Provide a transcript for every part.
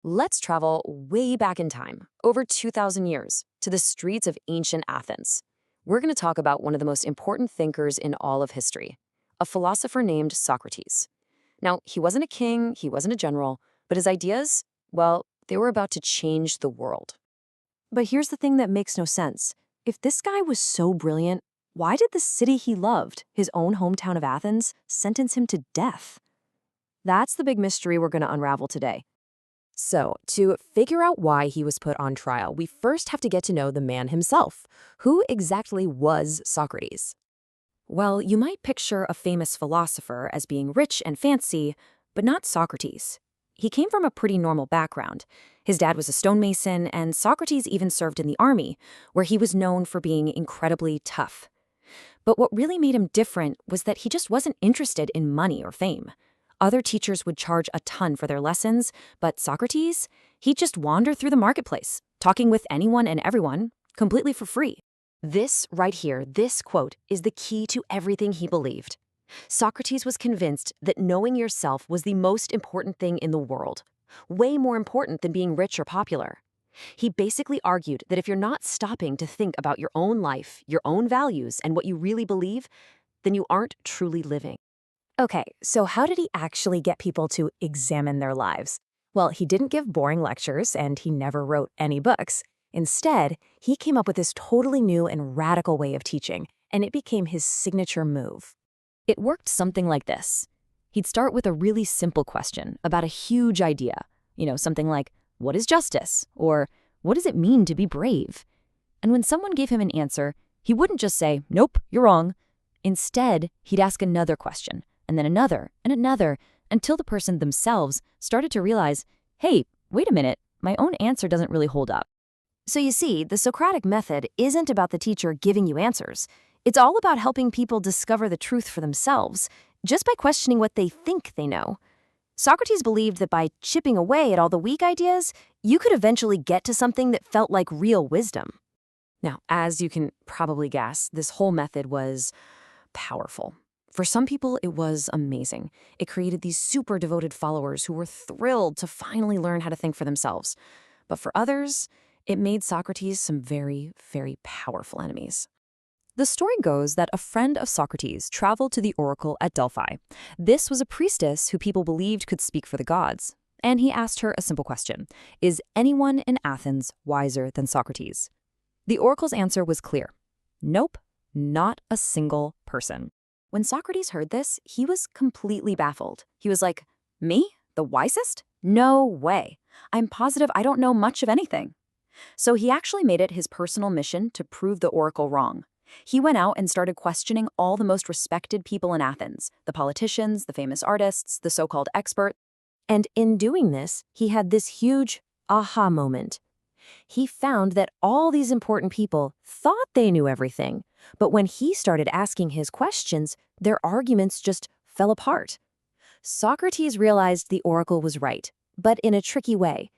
Let's travel way back in time, over 2,000 years, to the streets of ancient Athens. We're going to talk about one of the most important thinkers in all of history, a philosopher named Socrates. Now, he wasn't a king, he wasn't a general, but his ideas, well, they were about to change the world. But here's the thing that makes no sense. If this guy was so brilliant, why did the city he loved, his own hometown of Athens, sentence him to death? That's the big mystery we're going to unravel today. So, to figure out why he was put on trial, we first have to get to know the man himself. Who exactly was Socrates? Well, you might picture a famous philosopher as being rich and fancy, but not Socrates. He came from a pretty normal background. His dad was a stonemason, and Socrates even served in the army, where he was known for being incredibly tough. But what really made him different was that he just wasn't interested in money or fame. Other teachers would charge a ton for their lessons, but Socrates, he'd just wander through the marketplace, talking with anyone and everyone, completely for free. This right here, this quote, is the key to everything he believed. Socrates was convinced that knowing yourself was the most important thing in the world, way more important than being rich or popular. He basically argued that if you're not stopping to think about your own life, your own values, and what you really believe, then you aren't truly living. Okay, so how did he actually get people to examine their lives? Well, he didn't give boring lectures, and he never wrote any books. Instead, he came up with this totally new and radical way of teaching, and it became his signature move. It worked something like this. He'd start with a really simple question about a huge idea. Something like, what is justice? Or what does it mean to be brave? And when someone gave him an answer, he wouldn't just say, nope, you're wrong. Instead, he'd ask another question, and then another, and another, until the person themselves started to realize, hey, wait a minute, my own answer doesn't really hold up. So you see, the Socratic method isn't about the teacher giving you answers. It's all about helping people discover the truth for themselves, just by questioning what they think they know. Socrates believed that by chipping away at all the weak ideas, you could eventually get to something that felt like real wisdom. Now, as you can probably guess, this whole method was powerful. For some people, it was amazing. It created these super devoted followers who were thrilled to finally learn how to think for themselves. But for others, it made Socrates some very, very powerful enemies. The story goes that a friend of Socrates traveled to the oracle at Delphi. This was a priestess who people believed could speak for the gods. And he asked her a simple question: is anyone in Athens wiser than Socrates? The oracle's answer was clear. Nope, not a single person. When Socrates heard this, he was completely baffled. He was like, me? The wisest? No way. I'm positive I don't know much of anything. So he actually made it his personal mission to prove the oracle wrong. He went out and started questioning all the most respected people in Athens, the politicians, the famous artists, the so-called experts. And in doing this, he had this huge aha moment. He found that all these important people thought they knew everything, but when he started asking his questions, their arguments just fell apart. Socrates realized the oracle was right, but in a tricky way.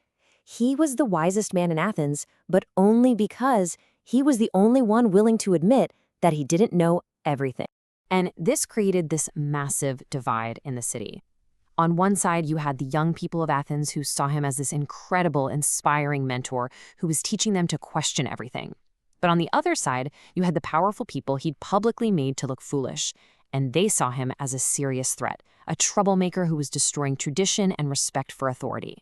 He was the wisest man in Athens, but only because he was the only one willing to admit that he didn't know everything. And this created this massive divide in the city. On one side, you had the young people of Athens who saw him as this incredible, inspiring mentor who was teaching them to question everything. But on the other side, you had the powerful people he'd publicly made to look foolish, and they saw him as a serious threat, a troublemaker who was destroying tradition and respect for authority.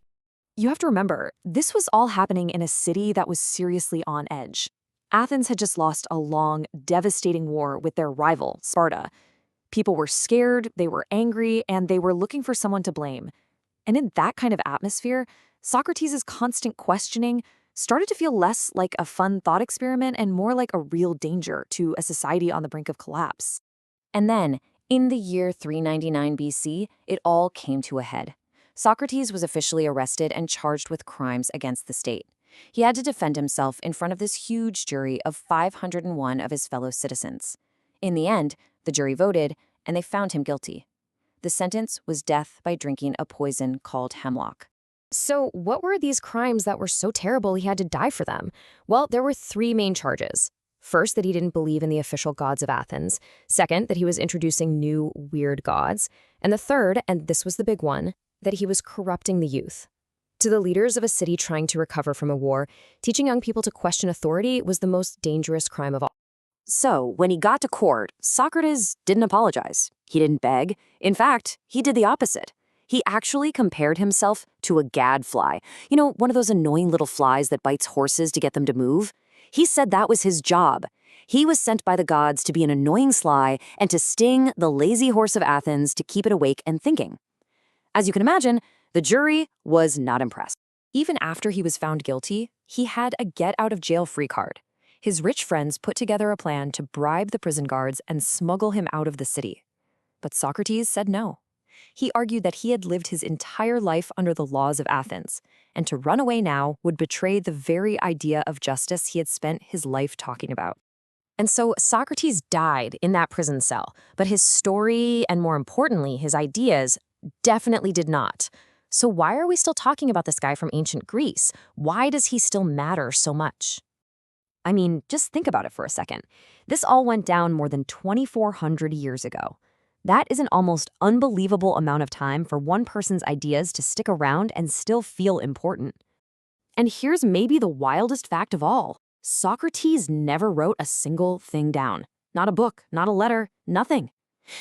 You have to remember, this was all happening in a city that was seriously on edge. Athens had just lost a long, devastating war with their rival, Sparta. People were scared, they were angry, and they were looking for someone to blame. And in that kind of atmosphere, Socrates' constant questioning started to feel less like a fun thought experiment and more like a real danger to a society on the brink of collapse. And then, in the year 399 BC, it all came to a head. Socrates was officially arrested and charged with crimes against the state. He had to defend himself in front of this huge jury of 501 of his fellow citizens. In the end, the jury voted, and they found him guilty. The sentence was death by drinking a poison called hemlock. So what were these crimes that were so terrible he had to die for them? Well, there were three main charges. First, that he didn't believe in the official gods of Athens. Second, that he was introducing new, weird gods. And the third, and this was the big one, that he was corrupting the youth. To the leaders of a city trying to recover from a war, teaching young people to question authority was the most dangerous crime of all. So, when he got to court, Socrates didn't apologize. He didn't beg. In fact, he did the opposite. He actually compared himself to a gadfly. You know, one of those annoying little flies that bites horses to get them to move? He said that was his job. He was sent by the gods to be an annoying sly and to sting the lazy horse of Athens to keep it awake and thinking. As you can imagine, the jury was not impressed. Even after he was found guilty, he had a get-out-of-jail-free card. His rich friends put together a plan to bribe the prison guards and smuggle him out of the city. But Socrates said no. He argued that he had lived his entire life under the laws of Athens, and to run away now would betray the very idea of justice he had spent his life talking about. And so Socrates died in that prison cell, but his story, and more importantly, his ideas, definitely did not. So why are we still talking about this guy from ancient Greece? Why does he still matter so much? I mean, just think about it for a second. This all went down more than 2,400 years ago. That is an almost unbelievable amount of time for one person's ideas to stick around and still feel important. And here's maybe the wildest fact of all. Socrates never wrote a single thing down. Not a book, not a letter, nothing.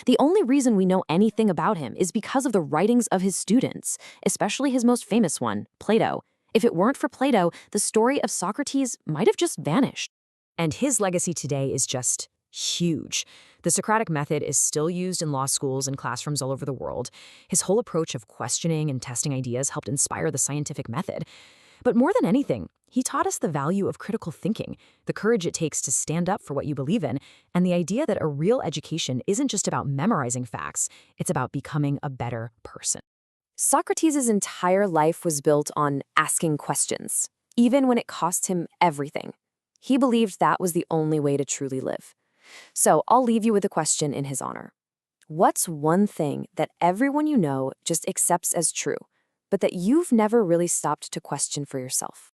The only reason we know anything about him is because of the writings of his students, especially his most famous one, Plato. If it weren't for Plato, the story of Socrates might have just vanished. And his legacy today is just huge. The Socratic Method is still used in law schools and classrooms all over the world. His whole approach of questioning and testing ideas helped inspire the scientific method. But more than anything, he taught us the value of critical thinking, the courage it takes to stand up for what you believe in, and the idea that a real education isn't just about memorizing facts, it's about becoming a better person. Socrates' entire life was built on asking questions, even when it cost him everything. He believed that was the only way to truly live. So I'll leave you with a question in his honor. What's one thing that everyone you know just accepts as true, but that you've never really stopped to question for yourself?